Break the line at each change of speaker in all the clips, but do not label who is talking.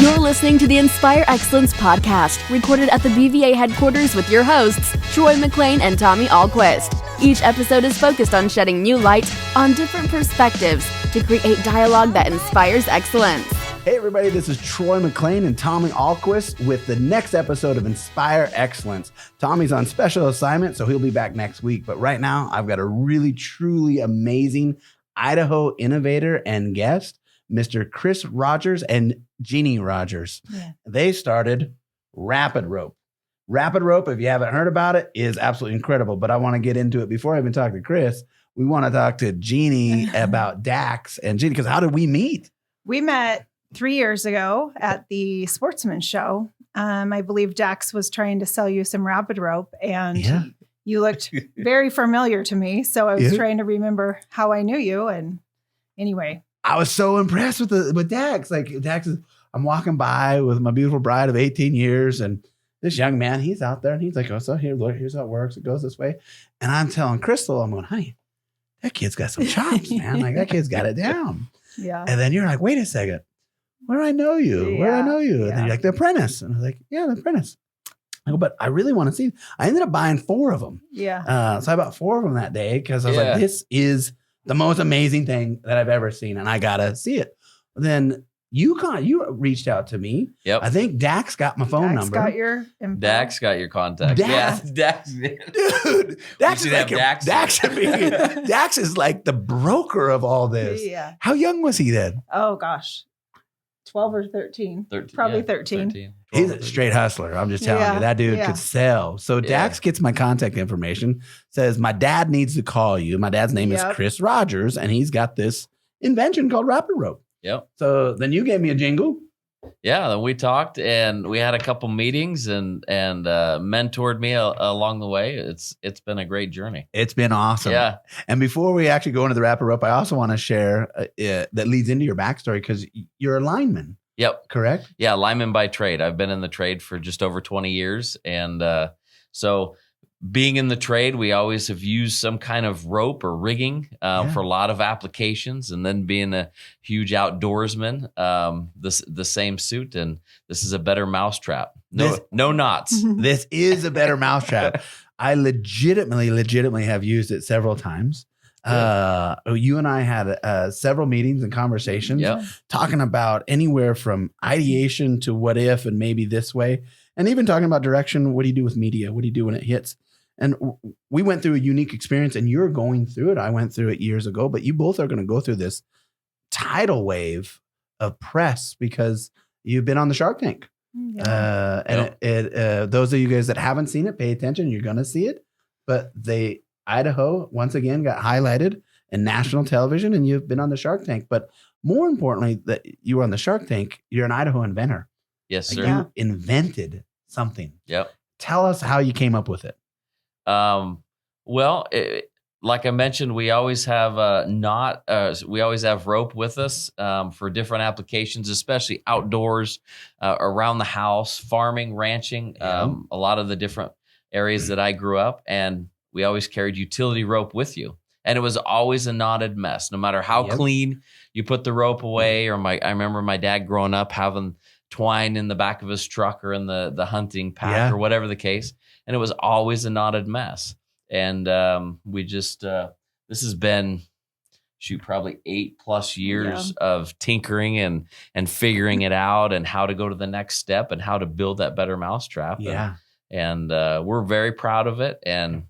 You're listening to the Inspire Excellence podcast, recorded at the BVA headquarters with your hosts, Troy McClain and Tommy Alquist. Each episode is focused on shedding new light on different perspectives to create dialogue that inspires excellence.
Hey everybody, this is Troy McClain and Tommy Alquist with the next episode of Inspire Excellence. Tommy's on special assignment, so he'll be back next week. But right now, I've got a really, truly amazing Idaho innovator and guest, Mr. Chris Rodgers and Geanie Rodgers. Yeah. They started Rapid Rope. Rapid Rope, if you haven't heard about it, is absolutely incredible. But I want to get into it. Before I even talk to Chris, we want to talk to Jeanie about Dax and Jeanie, because how did we meet?
We met 3 years ago at the Sportsman Show. I believe Dax was trying to sell you some Rapid Rope, and you looked very familiar to me. So I was trying to remember how I knew you. And anyway,
I was so impressed with Dax. Like Dax is, I'm walking by with my beautiful bride of 18 years, and this young man, he's out there, and he's like, "Oh, so here, look, here's how it works. It goes this way." And I'm telling Crystal, I'm going, "Honey, that kid's got some chops, man. Like that kid's got it down."
Yeah.
And then you're like, "Wait a second, where do I know you? Where do I know you?" And then you're like, "The Apprentice." And I was like, "Yeah, The Apprentice." I go, "But I really want to see." I ended up buying 4 of them.
Yeah.
So I bought 4 of them that day because I was like, "This is the most amazing thing that I've ever seen, and I gotta see it." Then you reached out to me.
Yep.
I think Dax got my phone number.
Dax got your info.
Dax got your contact.
Dax.
Yeah, Dax did.
Dude, Dax is like
Dax.
Dax is like the broker of all this.
Yeah.
How young was he then?
Oh gosh, 12 or 13. Probably 13.
He's a straight hustler. I'm just telling you, that dude could sell. So Dax gets my contact information, says, "My dad needs to call you." My dad's name is Chris Rodgers, and he's got this invention called Rapid Rope.
Yep.
So then you gave me a jingle.
Yeah, then we talked, and we had a couple meetings, and mentored me along the way. It's been a great journey.
It's been awesome.
Yeah.
And before we actually go into the Rapid Rope, I also want to share that leads into your backstory, because you're a lineman.
Yep.
Correct?
Yeah, lineman by trade. I've been in the trade for just over 20 years, and so being in the trade, we always have used some kind of rope or rigging for a lot of applications. And then being a huge outdoorsman, the same suit, and this is a better mousetrap. No knots.
This is a better mousetrap. I legitimately have used it several times. You and I had several meetings and conversations talking about anywhere from ideation to what if and maybe this way, and even talking about direction. What do you do with media? What do you do when it hits? And we went through a unique experience, and you're going through it. I went through it years ago, but you both are going to go through this tidal wave of press because you've been on the Shark Tank. And those of you guys that haven't seen it, pay attention. You're going to see it. But Idaho, once again, got highlighted in national television, and you've been on the Shark Tank. But more importantly, that you were on the Shark Tank, you're an Idaho inventor.
Yes, sir.
You invented something.
Yep.
Tell us how you came up with it.
Like I mentioned, we always have we always have rope with us for different applications, especially outdoors, around the house, farming, ranching, a lot of the different areas that I grew up, and we always carried utility rope with you. And it was always a knotted mess, no matter how clean you put the rope away. Or I remember my dad growing up having twine in the back of his truck or in the hunting pack or whatever the case. And it was always a knotted mess. And we just, this has been, probably 8+ years of tinkering and figuring it out, and how to go to the next step, and how to build that better mousetrap. And we're very proud of it, and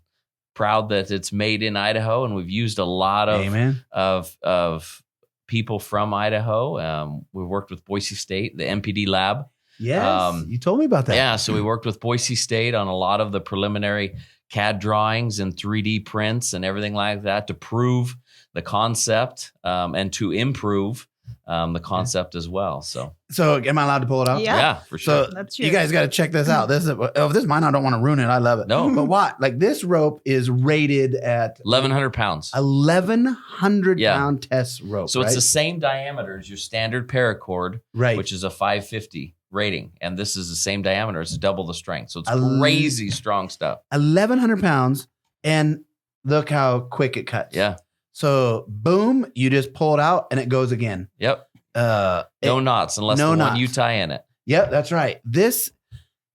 proud that it's made in Idaho. And we've used a lot of people from Idaho. We've worked with Boise State, the MPD lab.
Yes, you told me about that.
Yeah, so we worked with Boise State on a lot of the preliminary CAD drawings and 3D prints and everything like that to prove the concept and to improve the concept as well. So
am I allowed to pull it out?
Yeah, for sure.
So you guys got to check this out. This is mine. I don't want to ruin it. I love it.
No,
but what? Like, this rope is rated at
1,100 pounds.
1,100 pound test rope.
So it's the same diameter as your standard paracord, which is a 550 rating, and this is the same diameter. It's double the strength. So it's crazy strong stuff. 1,100
pounds, and look how quick it cuts.
Yeah.
So boom, you just pull it out and it goes again.
Yep. No knots unless
no
the
knots.
one you tie in it.
Yep, that's right.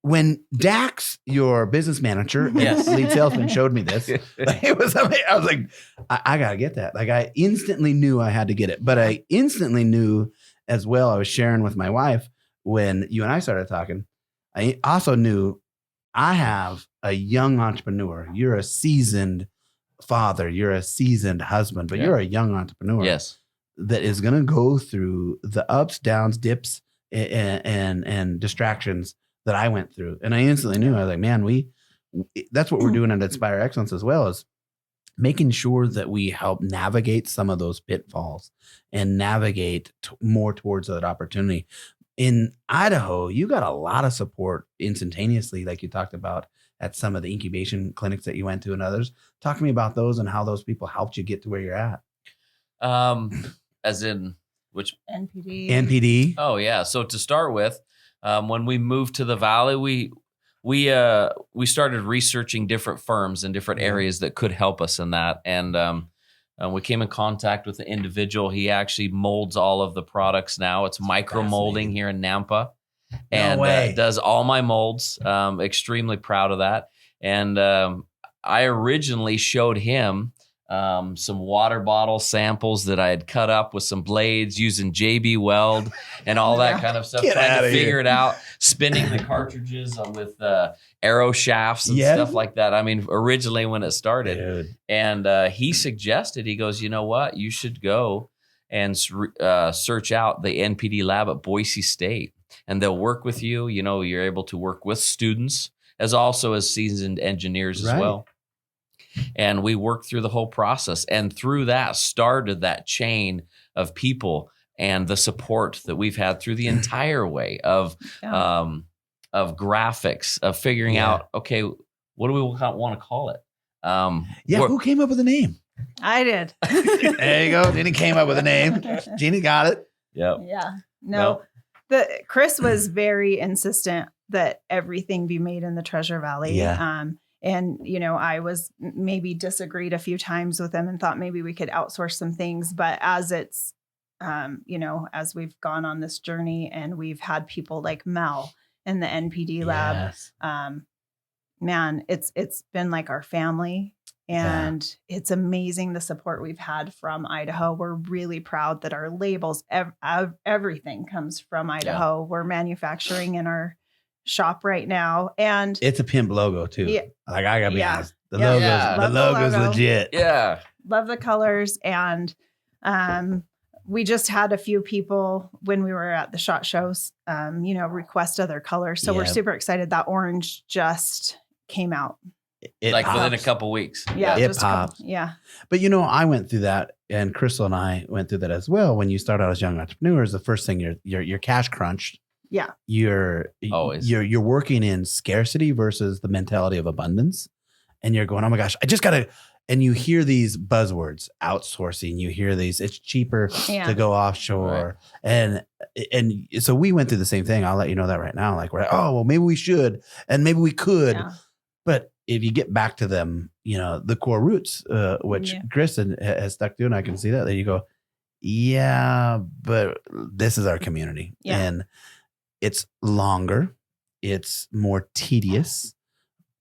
When Dax, your business manager,
Yes.
lead salesman, showed me this, it was amazing. I was like, I got to get that. Like, I instantly knew I had to get it. But I instantly knew as well, I was sharing with my wife when you and I started talking, I also knew I have a young entrepreneur. You're a seasoned father. You're a seasoned husband, but you're a young entrepreneur.
Yes.
That is going to go through the ups, downs, dips, and distractions that I went through. And I instantly knew, I was like, man, that's what we're doing at Inspire Excellence as well, is making sure that we help navigate some of those pitfalls and navigate more towards that opportunity. In Idaho, you got a lot of support instantaneously, like you talked about at some of the incubation clinics that you went to and others. Talk to me about those and how those people helped you get to where you're at.
As in which?
NPD.
Oh yeah. So to start with, when we moved to the Valley, we started researching different firms in different areas that could help us in that. And we came in contact with an individual. He actually molds all of the products now. It's micro molding here in Nampa. And does all my molds. Extremely proud of that. And I originally showed him some water bottle samples that I had cut up with some blades using JB Weld and all that kind of stuff. Trying to figure it out, spinning the cartridges with arrow shafts and stuff like that. I mean, originally when it started. Dude. And he suggested, he goes, you know what? You should go and search out the NPD lab at Boise State. And they'll work with you. You know, you're able to work with students as also as seasoned engineers as well. And we worked through the whole process, and through that started that chain of people and the support that we've had through the entire way of graphics, of figuring out, okay, what do we want to call it?
Who came up with the name?
I did.
There you go. Jeanie came up with a name. Jeanie got it.
Yeah. No. Chris was very insistent that everything be made in the Treasure Valley.
Yeah.
And, you know, I was maybe disagreed a few times with him and thought maybe we could outsource some things. But as it's, you know, as we've gone on this journey and we've had people like Mel in the NPD lab, man, it's been like our family. And it's amazing the support we've had from Idaho. We're really proud that our labels, everything comes from Idaho. We're manufacturing in our shop right now, and
it's a pimp logo too. Like, I gotta be honest, the logo's legit.
Yeah, love the colors. And we just had a few people when we were at the SHOT Shows, you know, request other colors. So we're super excited. That orange just came out.
It
like
pops.
within a couple weeks.
It pops. But you know, I went through that, and Crystal and I went through that as well. When you start out as young entrepreneurs, the first thing you're cash crunched.
Yeah.
You're working in scarcity versus the mentality of abundance. And you're going, oh my gosh, I just gotta, and you hear these buzzwords, outsourcing, you hear these, it's cheaper to go offshore. Right. And so we went through the same thing. I'll let you know that right now. Like, we're, oh, well, maybe we should, and maybe we could, but if you get back to them, you know, the core roots, which Kristen has stuck to, and I can see that you go, but this is our community. And it's longer, it's more tedious,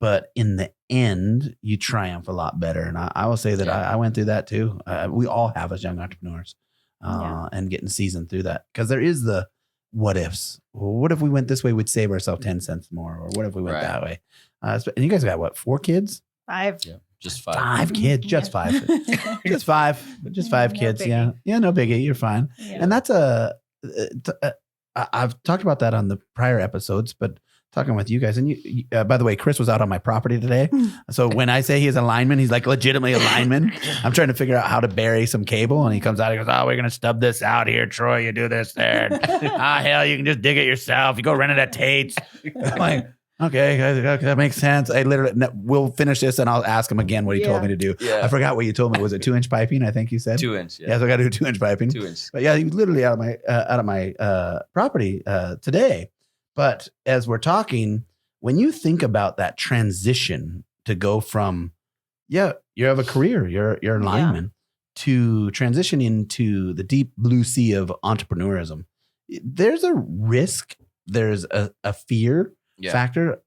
but in the end, you triumph a lot better. And I will say that I went through that too. We all have as young entrepreneurs, and getting seasoned through that. Because there is the what ifs. Well, what if we went this way, we'd save ourselves 10 cents more? Or what if we went that way? And you guys got what, 4 kids?
5.
Yeah, just 5.
5 kids, just 5. Just 5 kids.
Biggie.
Yeah, no biggie. You're fine. And that's I've talked about that on the prior episodes, but talking with you guys, and you by the way, Chris was out on my property today. So when I say he's a lineman, he's like legitimately a lineman. I'm trying to figure out how to bury some cable, and he comes out, he goes, oh, we're going to stub this out here, Troy, you do this there. Hell, you can just dig it yourself. You go rent it at Tate's. I'm like, okay, that makes sense. I literally, we'll finish this and I'll ask him again what he told me to do. I forgot what you told me. Was it 2-inch piping? I think you said
2 inch.
Yeah, so I got to do 2-inch piping.
2 inch.
But yeah, he was literally out of my property today. But as we're talking, when you think about that transition to go from, you have a career, you're a lineman, to transition into the deep blue sea of entrepreneurism, there's a risk, there's a fear factor.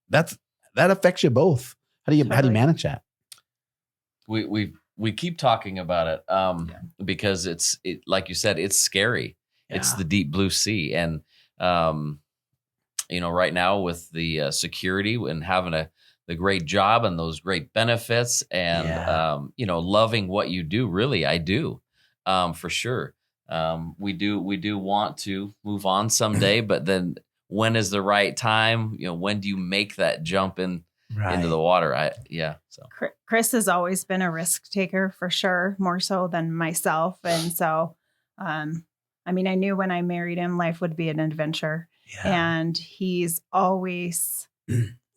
That affects you both. How do you manage that?
We keep talking about it because it's like you said, it's scary. Yeah. It's the deep blue sea, and right now with the security and having the great job and those great benefits, and loving what you do. Really, I do, for sure. We do want to move on someday, but then when is the right time? When do you make that jump into the water? So
Chris has always been a risk taker for sure, more so than myself. And so, I knew when I married him, life would be an adventure, and he's always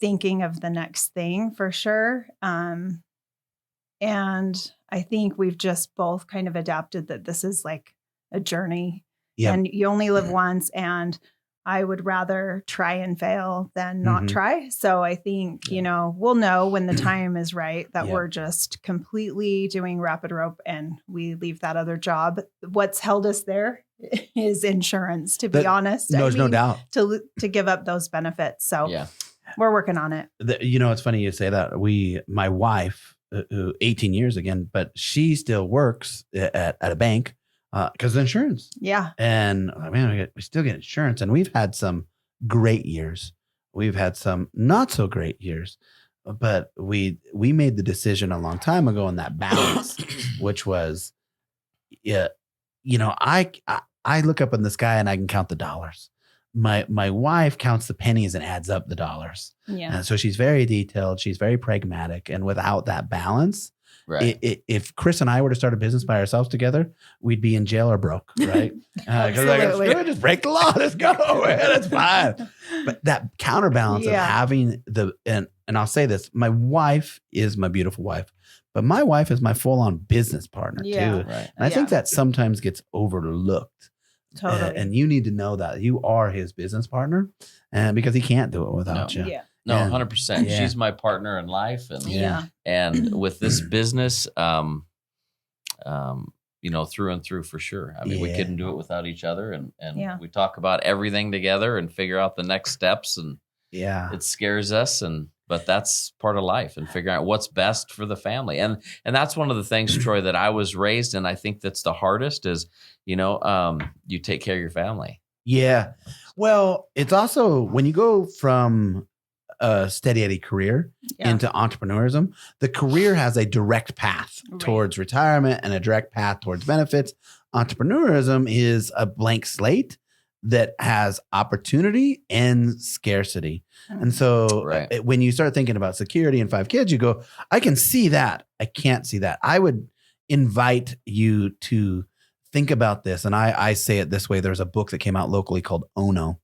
thinking of the next thing for sure. And I think we've just both kind of adapted that this is like a journey, and you only live once, and I would rather try and fail than not try. So I think, we'll know when the time is right that we're just completely doing rapid rope and we leave that other job. What's held us there is insurance, to be honest.
There's no doubt.
To give up those benefits. So we're working on it.
It's funny you say that. My wife, 18 years again, but she still works at a bank. Because of insurance. Yeah. And we still get insurance, and we've had some great years. We've had some not so great years, but we made the decision a long time ago on that balance, which was, I look up in the sky and I can count the dollars. My wife counts the pennies and adds up the dollars. Yeah. And so she's very detailed. She's very pragmatic. And without that balance, if Chris and I were to start a business by ourselves together, we'd be in jail or broke, right? Because just break the law. Let's go. That's fine. But that counterbalance of having and I'll say this, my wife is my beautiful wife, but my wife is my full-on business partner too. Right. And I think that sometimes gets overlooked. Totally. And you need to know that you are his business partner, and because he can't do it without you. Yeah.
No, 100%. Yeah. She's my partner in life, and with this business, through and through for sure. We couldn't do it without each other, and we talk about everything together and figure out the next steps, and it scares us, but that's part of life, and figuring out what's best for the family, and that's one of the things, Troy, that I was raised, and I think that's the hardest is, you take care of your family. Yeah. Well, it's also when you go from a steady Eddie career into entrepreneurism, the career has a direct path towards retirement and a direct path towards benefits. Entrepreneurism is a blank slate that has opportunity and scarcity. And so when you start thinking about security and 5 kids, you go, I can see that. I can't see that. I would invite you to think about this. And I say it this way. There's a book that came out locally called ONO.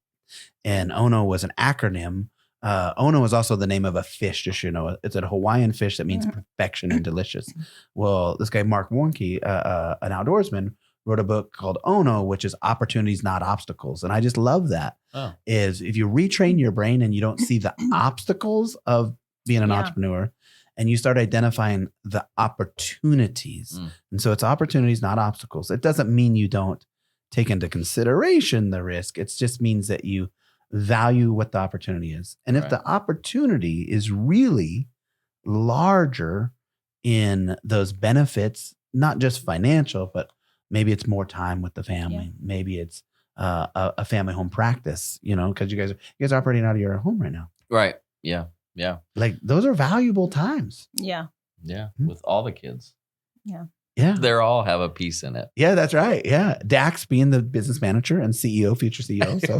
And ONO was an acronym. Ono is also the name of a fish, just it's a Hawaiian fish that means perfection and delicious. Well, this guy, Mark Warnke, an outdoorsman, wrote a book called Ono, which is opportunities, not obstacles. And I just love that. Is if you retrain your brain and you don't see the obstacles of being an entrepreneur, and you start identifying the opportunities. And so it's opportunities, not obstacles. It doesn't mean you don't take into consideration the risk. It just means that you value what the opportunity is. And if the opportunity is really larger in those benefits, not just financial, but maybe it's more time with the family. Maybe it's a family home practice, because you guys are operating out of your home right now. Right. Yeah. Yeah. Like those are valuable times. Yeah. Yeah. With all the kids. Yeah. Yeah. They all have a piece in it. Yeah, that's right. Yeah. Dax being the business manager and CEO, future CEO. So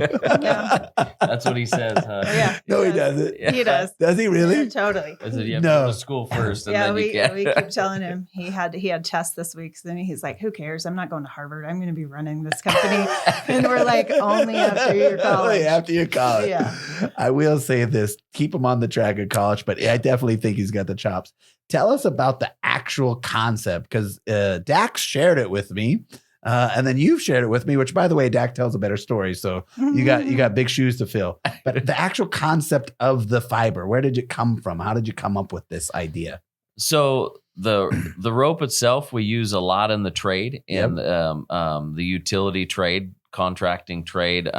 that's what he says. Yeah. No, he doesn't. Yeah. He does. Does he really? Yeah, totally. I said, you have to go to school first. And then we keep telling him he had tests this week. So then he's like, who cares? I'm not going to Harvard. I'm going to be running this company. And we're like, only after your college. Only after your college. Yeah. I will say this, keep him on the track of college, but I definitely think he's got the chops. Tell us about the actual concept, because Dax shared it with me, and then you've shared it with me. Which, by the way, Dax tells a better story, so you got big shoes to fill. But the actual concept of the fiber, where did it come from? How did you come up with this idea? So the rope itself, we use a lot in the trade, in the utility trade, contracting trade.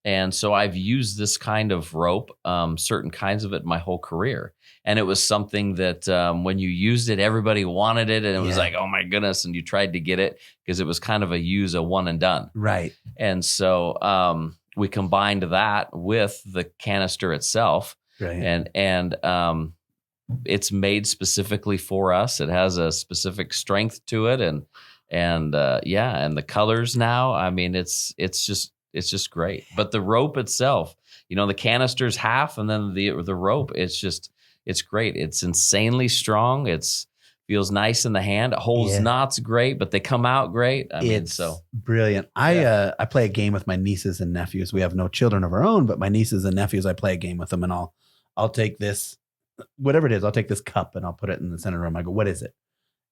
And so I've used this kind of rope, certain kinds of it my whole career. And it was something that when you used it, everybody wanted it. And it was like, oh my goodness. And you tried to get it because it was kind of a one and done.
Right.
And so we combined that with the canister itself.
Right.
And it's made specifically for us. It has a specific strength to it. And the colors now, I mean, it's just great. But the rope itself, the canister's half, and then the rope, it's great. It's insanely strong. Feels nice in the hand. It holds knots great, but they come out great.
It's brilliant. I play a game with my nieces and nephews. We have no children of our own, but my nieces and nephews, I play a game with them, and I'll take this, whatever it is, I'll take this cup and I'll put it in the center room. I go, what is it?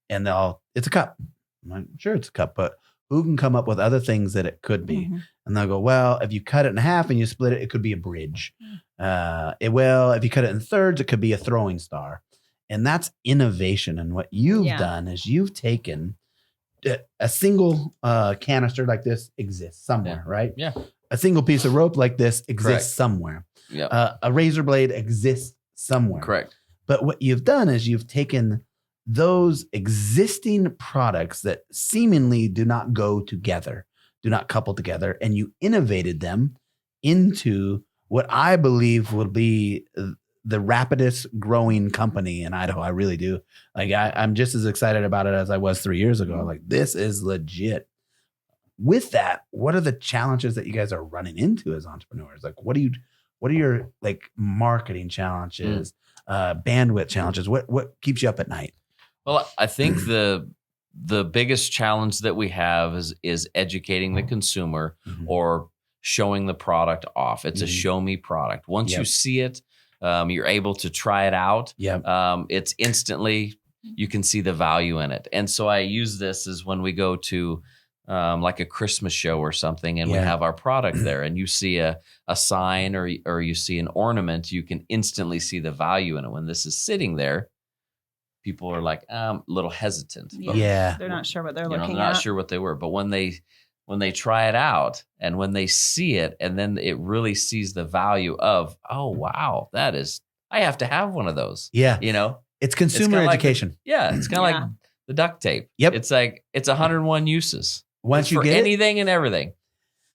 And it's a cup. I'm like, sure, it's a cup, but who can come up with other things that it could be? And they'll go, well, if you cut it in half and you split it, it could be a bridge. If you cut it in thirds, it could be a throwing star. And that's innovation. And what you've done is you've taken a single canister like this exists somewhere, right?
Yeah.
A single piece of rope like this exists somewhere.
Yeah.
A razor blade exists somewhere.
Correct.
But what you've done is you've taken those existing products that seemingly do not go together, do not couple together, and you innovated them into what I believe will be the rapidest growing company in Idaho. I really do. Like I'm just as excited about it as I was 3 years ago. Like, this is legit. With that, what are the challenges that you guys are running into as entrepreneurs? Like, what are your like marketing challenges, bandwidth challenges? What keeps you up at night?
Well, I think the biggest challenge that we have is educating the consumer or showing the product off. It's a show me product. Once you see it, you're able to try it out. It's instantly, you can see the value in it. And so I use this as when we go to like a Christmas show or something, and we have our product there, and you see a sign or you see an ornament, you can instantly see the value in it. When this is sitting there, people are like a little hesitant.
They're not sure what they're looking at.
They're not sure what they were. But when they try it out and when they see it, and then it really sees the value of, oh wow, I have to have one of those.
It's consumer education.
It's kind of like the duct tape. It's like it's 101 uses.
Once you get
anything and everything.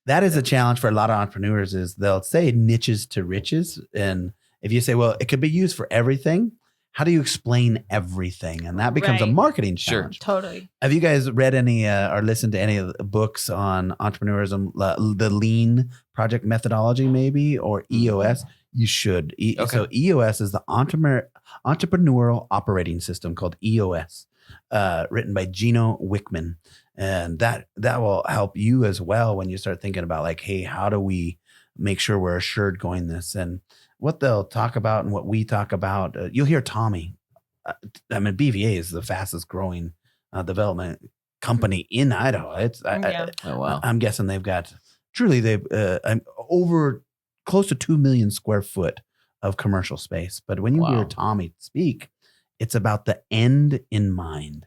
That is a challenge for a lot of entrepreneurs. Is they'll say niches to riches, and if you say, well, it could be used for everything, how do you explain everything? And that becomes a marketing challenge.
Sure, totally.
Have you guys read any or listened to any of the books on entrepreneurism, the lean project methodology, maybe, or EOS? You should. So EOS is the entrepreneurial operating system, called EOS, written by Gino Wickman. And that will help you as well when you start thinking about like, hey, how do we make sure we're assured going this? And what they'll talk about and what we talk about, you'll hear Tommy. BVA is the fastest growing development company in Idaho. I'm guessing they've got over close to 2 million square foot of commercial space. But when you hear Tommy speak, it's about the end in mind.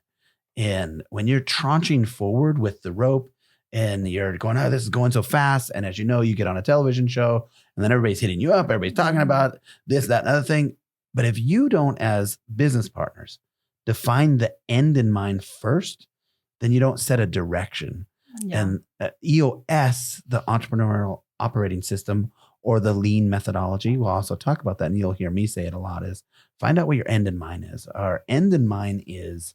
And when you're tranching forward with the rope and you're going, oh, this is going so fast. And as you know, you get on a television show and then everybody's hitting you up. Everybody's talking about this, that, and other thing. But if you don't, as business partners, define the end in mind first, then you don't set a direction. And EOS, the entrepreneurial operating system, or the lean methodology, we'll also talk about that. And you'll hear me say it a lot, is find out what your end in mind is. Our end in mind is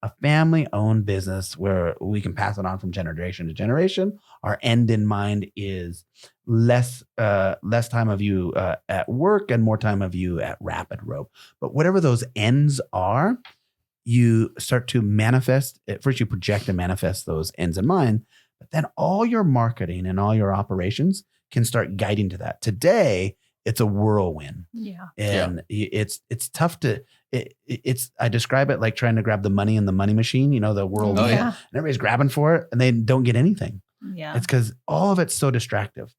a family-owned business where we can pass it on from generation to generation. Our end in mind is less time of you at work and more time of you at Rapid Rope. But whatever those ends are, you start to manifest. First, you project and manifest those ends in mind, but then all your marketing and all your operations can start guiding to that. Today, it's a whirlwind. And it's tough to, I describe it like trying to grab the money in the money machine, the whirlwind. And everybody's grabbing for it and they don't get anything. It's because all of it's so distractive.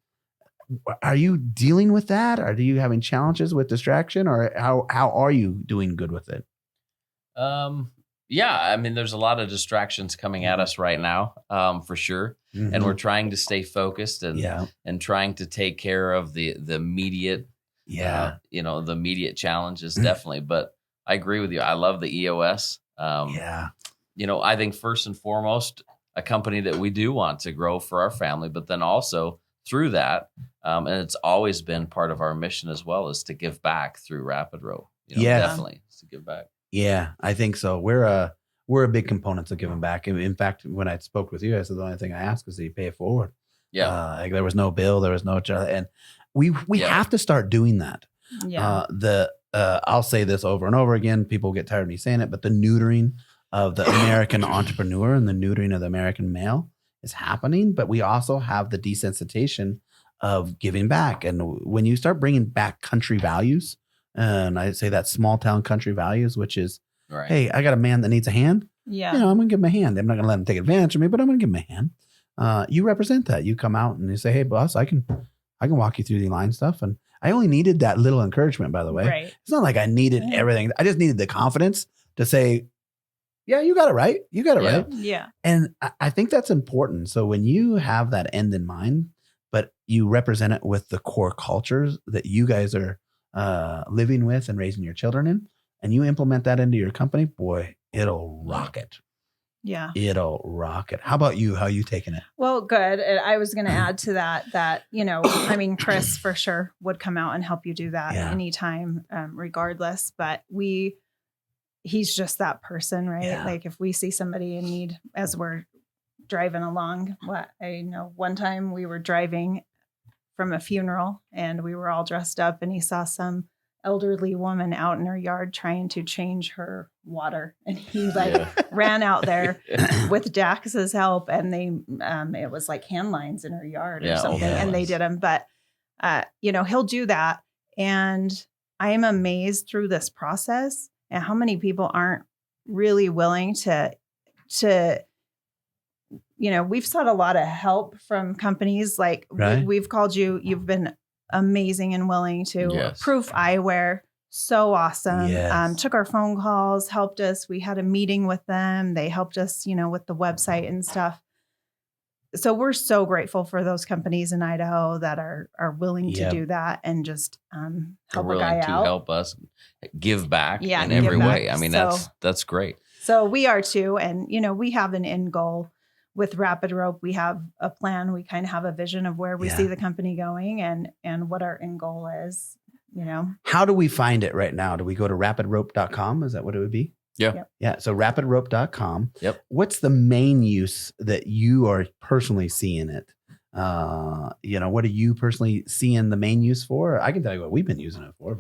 Are you dealing with that? Are you having challenges with distraction, or how are you doing good with it?
Yeah, I mean, there's a lot of distractions coming at us right now, for sure, and we're trying to stay focused and trying to take care of the immediate, the immediate challenges, definitely. But I agree with you. I love the EOS. I think first and foremost, a company that we do want to grow for our family, but then also through that, and it's always been part of our mission as well, is to give back through Rapid Rope. Definitely to give back. Yeah,
I think so. We're a big component of giving back. In fact, when I spoke with you, I said the only thing I asked is that you pay it forward. Yeah, like there was no bill, there was no charge, and we have to start doing that. Yeah. I'll say this over and over again. People get tired of me saying it, but the neutering of the American entrepreneur and the neutering of the American male is happening. But we also have the desensitization of giving back, and when you start bringing back country values. And I say that small town country values, which is, hey, I got a man that needs a hand. Yeah. I'm going to give him a hand. I'm not going to let him take advantage of me, but I'm going to give him a hand. You represent that. You come out and you say, hey, boss, I can walk you through the line stuff. And I only needed that little encouragement, by the way. Right. It's not like I needed everything. I just needed the confidence to say, yeah, you got it right. You got it right. Yeah. And I think that's important. So when you have that end in mind, but you represent it with the core cultures that you guys are living with and raising your children in, and you implement that into your company, boy, it'll rock it. Yeah. It'll rock it. How about you? How are you taking it?
Well, good. And I was going to add to that, Chris for sure would come out and help you do that anytime, regardless, but he's just that person, right? Yeah. Like if we see somebody in need as we're driving along, one time we were driving from a funeral and we were all dressed up and he saw some elderly woman out in her yard trying to change her water. And he ran out there with Dax's help and they, it was like hand lines in her yard or something and they did them. But, he'll do that. And I am amazed through this process and how many people aren't really willing to we've sought a lot of help from companies like we've called you. You've been amazing and willing to Proof Eyewear. So awesome. Yes. Took our phone calls, helped us. We had a meeting with them. They helped us, with the website and stuff. So we're so grateful for those companies in Idaho that are willing to do that and just help a guy out.
Help us give back in every way. I mean, that's great.
So we are too. And, we have an end goal. With Rapid Rope, we have a plan. We kind of have a vision of where we see the company going and what our end goal is,
How do we find it right now? Do we go to rapidrope.com? Is that what it would be?
Yeah. Yep.
Yeah. So rapidrope.com.
Yep.
What's the main use that you are personally seeing it? What are you personally seeing the main use for? I can tell you what we've been using it for,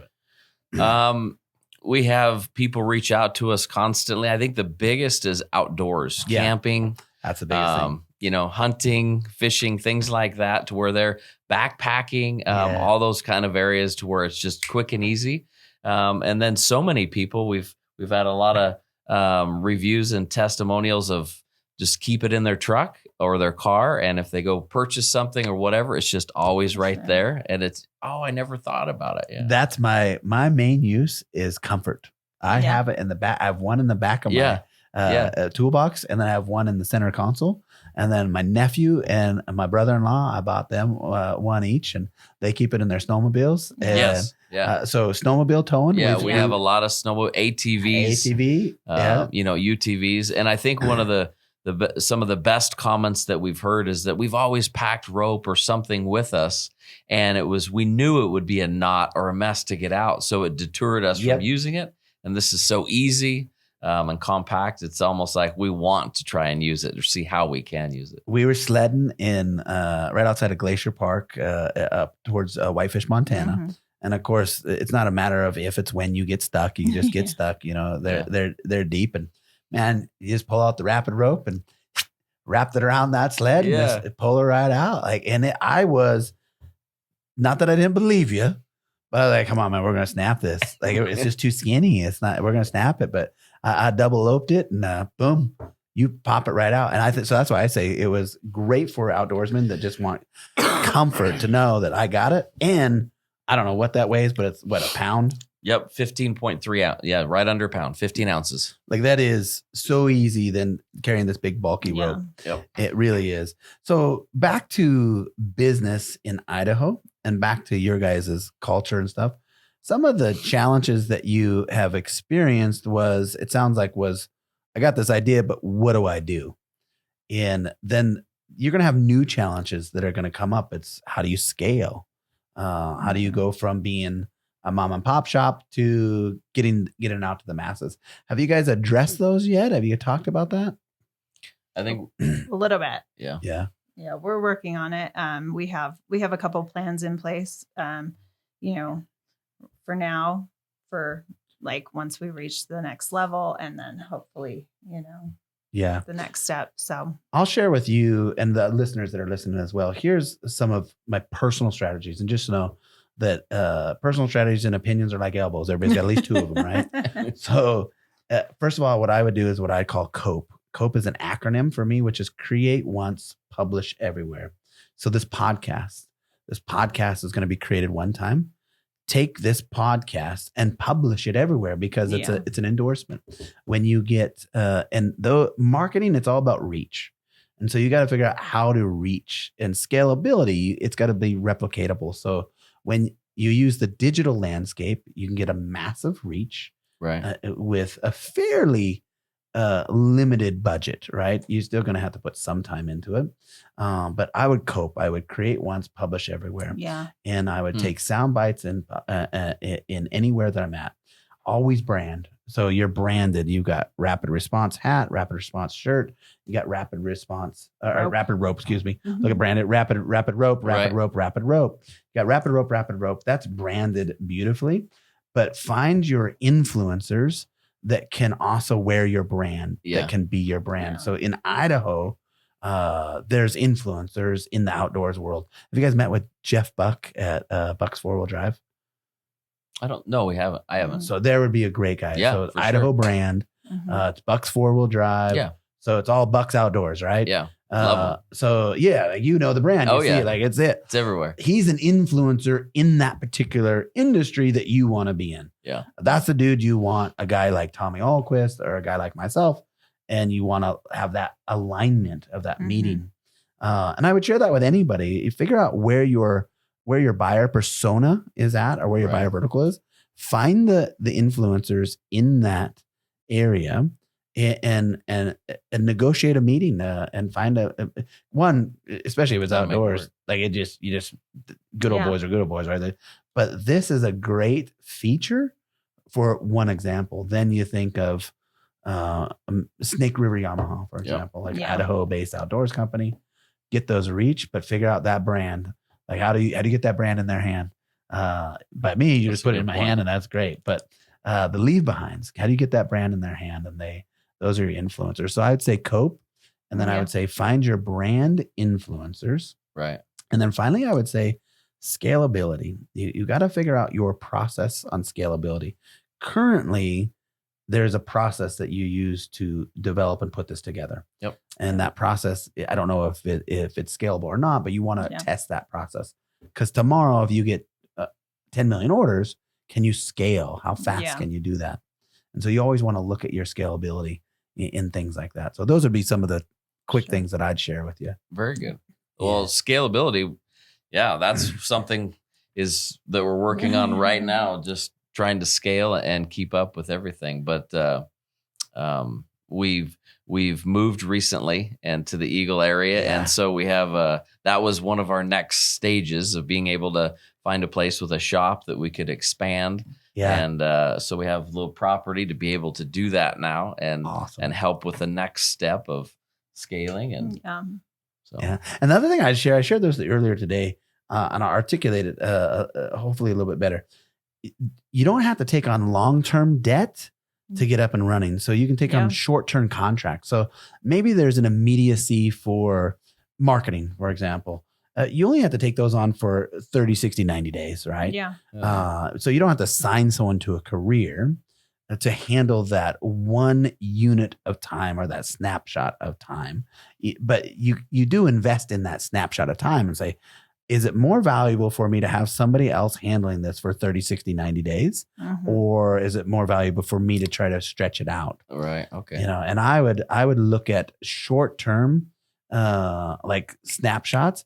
but.
We have people reach out to us constantly. I think the biggest is outdoors, camping.
That's the biggest thing.
Hunting, fishing, things like that, to where they're backpacking, all those kind of areas to where it's just quick and easy. And then so many people, we've had a lot of reviews and testimonials of just keep it in their truck or their car. And if they go purchase something or whatever, it's just always right there. And it's, I never thought about it. Yeah.
That's my main use is comfort. I have it in the back. I have one in the back of my toolbox, and then I have one in the center console. And then my nephew and my brother-in-law, I bought them one each, and they keep it in their snowmobiles. And, so snowmobile towing.
Yeah, we have a lot of snowmobile ATVs, UTVs, and I think one of some of the best comments that we've heard is that we've always packed rope or something with us, and we knew it would be a knot or a mess to get out, so it deterred us from using it. And this is so easy. And compact, it's almost like we want to try and use it or see how we can use it.
We were sledding in right outside of Glacier Park up towards Whitefish, Montana. Mm-hmm. And of course, it's not a matter of if, it's when you get stuck. You just get stuck. They're deep, and man, you just pull out the Rapid Rope and wrapped it around that sled and just pull it right out. I was, not that I didn't believe you, but I was like, come on, man, we're gonna snap this. It's just too skinny. We're gonna snap it, but. I double loped it and boom, you pop it right out. And so that's why I say it was great for outdoorsmen that just want comfort to know that I got it. And I don't know what that weighs, but it's a pound.
Yep. 15.3 ounce. Yeah. Right under a pound, 15 ounces.
Like that is so easy than carrying this big bulky rope.
Yep.
It really is. So back to business in Idaho and back to your guys' culture and stuff. Some of the challenges that you have experienced it sounds like I got this idea, but what do I do? And then you're going to have new challenges that are going to come up. It's how do you scale? How do you go from being a mom and pop shop to getting out to the masses? Have you guys addressed those yet? Have you talked about that?
I think
a little bit.
Yeah.
Yeah. We're working on it. We have a couple plans in place, for now, for like once we reach the next level and then hopefully, the next step. So
I'll share with you and the listeners that are listening as well. Here's some of my personal strategies. And just know that personal strategies and opinions are like elbows. Everybody's got at least two of them, right? So first of all, what I would do is what I call COPE. COPE is an acronym for me, which is create once, publish everywhere. So this podcast is going to be created one time. Take this podcast and publish it everywhere because it's an endorsement. When you get and though marketing, it's all about reach. And so you got to figure out how to reach and scalability. It's got to be replicatable. So when you use the digital landscape, you can get a massive reach,
right?
With a fairly limited budget, right? You're still going to have to put some time into it. But I would COPE. I would create once, publish everywhere.
Yeah.
And I would take sound bites in anywhere that I'm at. Always brand. So you're branded. You got rapid response hat, rapid response shirt. You got rapid response or rapid rope, excuse me.
Mm-hmm.
Look at branded rapid rope, rapid
Right.
rope, rapid rope. You got rapid rope. That's branded beautifully. But find your influencers that can also wear your brand, that can be your brand.
Yeah.
So in Idaho, there's influencers in the outdoors world. Have you guys met with Jeff Buck at Buck's 4-Wheel Drive?
I don't know. We haven't. I haven't.
So there would be a great guy.
Yeah,
so
for
Idaho
sure.
brand.
Mm-hmm.
It's Buck's 4-Wheel Drive.
Yeah.
So it's all Buck's Outdoors, right?
Yeah. Love
So yeah, like, the brand. You see it, like it's it.
It's everywhere.
He's an influencer in that particular industry that you want to be in.
Yeah.
That's the dude you want, a guy like Tommy Alquist or a guy like myself, and you want to have that alignment of that meeting. And I would share that with anybody. You figure out where your buyer persona is at or where your buyer vertical is. Find the influencers in that area and negotiate a meeting and find one, especially if it's outdoors, like you just good old boys are good old boys, right? But this is a great feature for one example. Then you think of Snake River Yamaha, for example, like Idaho based outdoors company. Get those reach, but figure out that brand. Like how do you get that brand in their hand? By me, you just put it in my hand and that's great. But the leave behinds, how do you get that brand in their hand? And those are your influencers. So I would say COPE. And then I would say find your brand influencers.
Right.
And then finally, I would say scalability. You got to figure out your process on scalability. Currently, there's a process that you use to develop and put this together.
Yep.
And that process, I don't know if it's scalable or not, but you want to test that process. Because tomorrow, if you get 10 million orders, can you scale? How fast can you do that? And so you always want to look at your scalability in things like that. So those would be some of the quick things that I'd share with you.
Very good. Well, scalability, that's something that we're working on right now, just trying to scale and keep up with everything. But we've moved recently and to the Eagle area, and so we have that was one of our next stages of being able to find a place with a shop that we could expand. Yeah. And so we have a little property to be able to do that now and help with the next step of scaling. And
And the other thing I shared this earlier today, and I articulated hopefully a little bit better. You don't have to take on long-term debt to get up and running. So you can take on short-term contracts. So maybe there's an immediacy for marketing, for example. You only have to take those on for 30, 60, 90 days, right?
Yeah.
So you don't have to sign someone to a career to handle that one unit of time or that snapshot of time. But you do invest in that snapshot of time and say, is it more valuable for me to have somebody else handling this for 30, 60, 90 days? Or is it more valuable for me to try to stretch it out?
Right. Okay.
And I would look at short-term, like snapshots.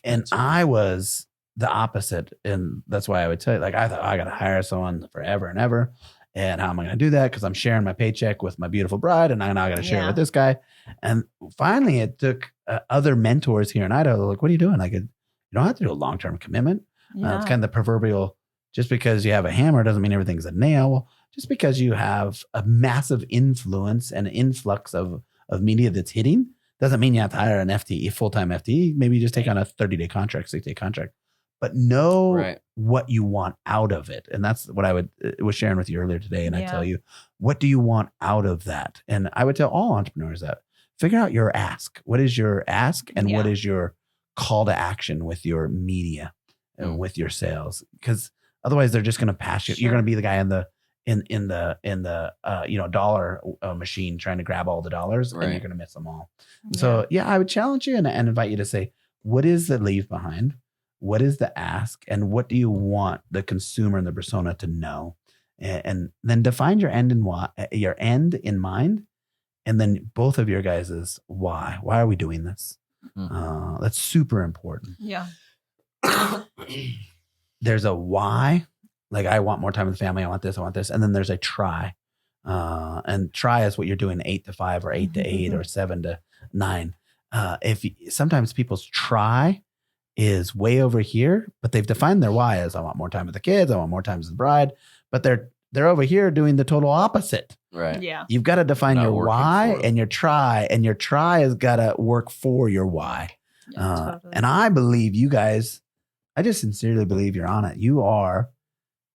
And I was the opposite. And that's why I would tell you, like, I thought I got to hire someone forever and ever. And how am I going to do that? Because I'm sharing my paycheck with my beautiful bride, and I'm now going to share it with this guy. And finally, it took other mentors here in Idaho. Like, what are you doing? You don't have to do a long-term commitment. It's kind of the proverbial, just because you have a hammer doesn't mean everything's a nail. Well, just because you have a massive influence and influx of media that's hitting doesn't mean you have to hire an FTE, full-time FTE. Maybe you just take on a 30-day contract, 60-day contract. But know what you want out of it. And that's what I was sharing with you earlier today. And I tell you, what do you want out of that? And I would tell all entrepreneurs that. Figure out your ask. What is your ask? And what is your call to action with your media and with your sales? Because otherwise they're just going to pass you. You're going to be the guy in the dollar machine trying to grab all the dollars, and you're going to miss them all. So I would challenge you and invite you to say, what is the leave behind? What is the ask? And what do you want the consumer and the persona to know? And then define your end in mind. And then both of your guys' why. Why are we doing this? That's super important.
Yeah.
There's a why. Like, I want more time with the family. I want this. And then there's a try. And try is what you're doing 8 to 5 or 8 to 8 or 7 to 9. Sometimes people's try is way over here, but they've defined their why as I want more time with the kids. I want more time with the bride, but they're over here doing the total opposite.
Right.
Yeah.
You've got to define your why and your try has got to work for your why. Totally. And I believe you guys, I just sincerely believe you're on it. You are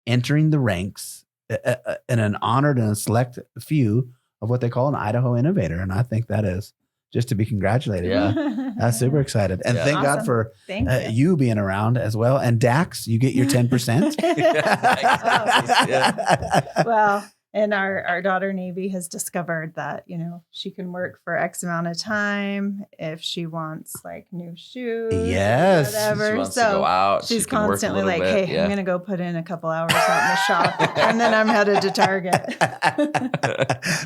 entering the ranks in an honored and a select few of what they call an Idaho Innovator. And I think that is just to be congratulated.
Yeah.
That's super excited. And thank God for you being around as well. And Dax, you get your 10%.
Well, and our daughter Navy has discovered that, she can work for X amount of time if she wants like new shoes.
Yes.
Whatever.
She wants to go out.
She's constantly like, hey, I'm going to go put in a couple hours out in the shop and then I'm headed to Target.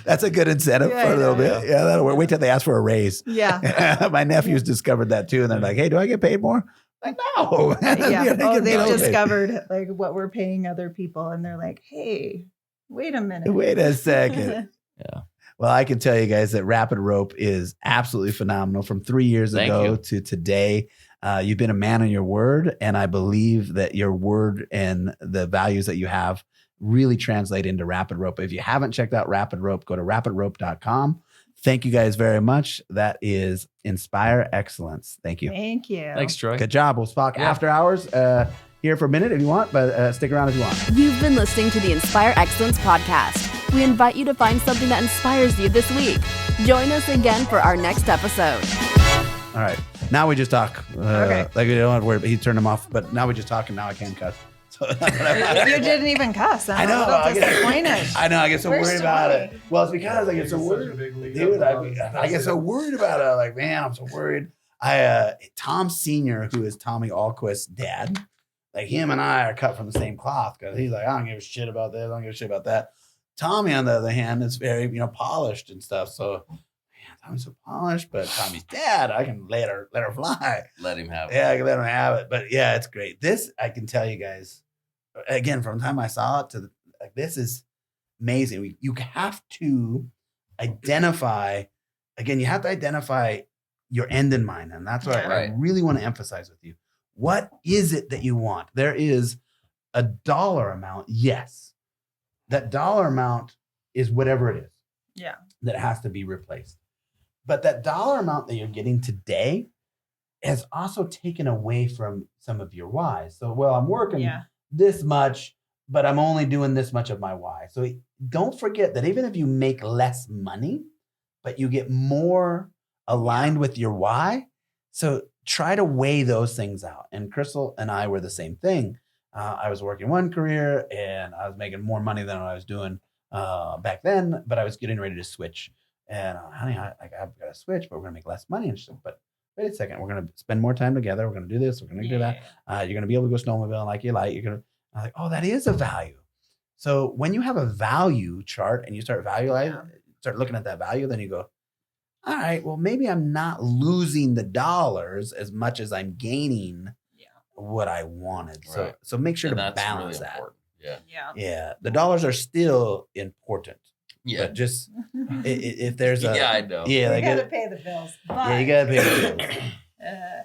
That's a good incentive for a little bit. Yeah. That'll work. Wait till they ask for a raise.
Yeah.
My nephews discovered that too. And they're like, hey, do I get paid more? Like, no.
They've discovered like what we're paying other people. And they're like, hey, wait a minute.
Wait a second. Yeah. Well, I can tell you guys that Rapid Rope is absolutely phenomenal. From 3 years ago to today, you've been a man on your word. And I believe that your word and the values that you have really translate into Rapid Rope. If you haven't checked out Rapid Rope, go to rapidrope.com. Thank you guys very much. That is Inspire Excellence. Thank you.
Thank you.
Thanks, Troy.
Good job. We'll talk after hours here for a minute if you want, but stick around if you want.
You've been listening to the Inspire Excellence podcast. We invite you to find something that inspires you this week. Join us again for our next episode.
All right. Now we just talk. Like, we don't have to worry. He turned them off, but now we just talk, and now I can cuss. So
you didn't even cuss.
I know. I get so worried about it. Well, it's because I get so worried. Dude, I get so worried about it. Like, man, I'm so worried. Tom Sr., who is Tommy Alquist's dad, like, him and I are cut from the same cloth, because he's like, I don't give a shit about this. I don't give a shit about that. Tommy, on the other hand, is very, polished and stuff. So, man, Tommy's so polished, but Tommy's dad, I can let her fly.
Let him have it.
Yeah, I can let him have it. But yeah, it's great. This, I can tell you guys, again, from the time I saw it to this is amazing. You have to identify, again, your end in mind. And that's what I really want to emphasize with you. What is it that you want? There is a dollar amount. Yes. That dollar amount is whatever it is.
Yeah.
That has to be replaced. But that dollar amount that you're getting today has also taken away from some of your whys. So, well, I'm working this much, but I'm only doing this much of my why. So don't forget that even if you make less money, but you get more aligned with your why. So try to weigh those things out. And Crystal and I were the same thing. I was working one career and I was making more money than I was doing back then, but I was getting ready to switch. And honey, I've got to switch, but we're going to make less money. And she said, but wait a second, we're going to spend more time together. We're going to do this. We're going to do that. You're going to be able to go snowmobiling like you like. You're going to, I'm like, oh, that is a value. So when you have a value chart and you start start looking at that value, then you go, all right, well, maybe I'm not losing the dollars as much as I'm gaining what I wanted.
Right.
So make sure
And
to
that's
balance
really
that.
important.
Yeah. The dollars are still important.
Yeah.
But just if there's a
I know.
Yeah,
you gotta pay the bills.
Yeah, you gotta pay the bills.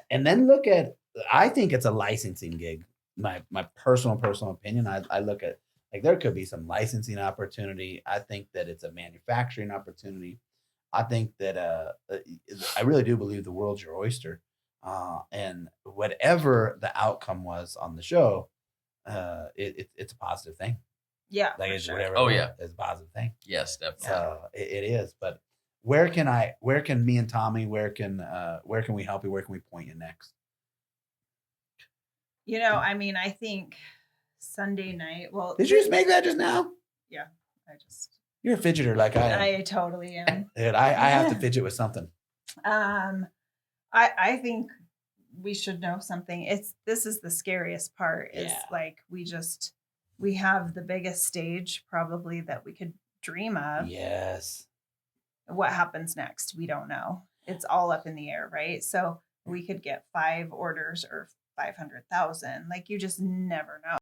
And then look at, I think it's a licensing gig. My personal opinion. I look at, like, there could be some licensing opportunity. I think that it's a manufacturing opportunity. I think that I really do believe the world's your oyster. And whatever the outcome was on the show, it's a positive thing.
Yeah.
Like it's
sure.
whatever. It's a positive thing.
Yes, definitely.
So it is. But where can me and Tommy, where can we help you? Where can we point you next?
I mean, I think Sunday night. Well,
Did you just make that just now?
Yeah,
You're a fidgeter like I am.
I totally am.
Dude, I have to fidget with something.
I think we should know something. This is the scariest part. Is like we have the biggest stage probably that we could dream of.
Yes.
What happens next? We don't know. It's all up in the air, right? So we could get 5 orders or 500,000. Like, you just never know.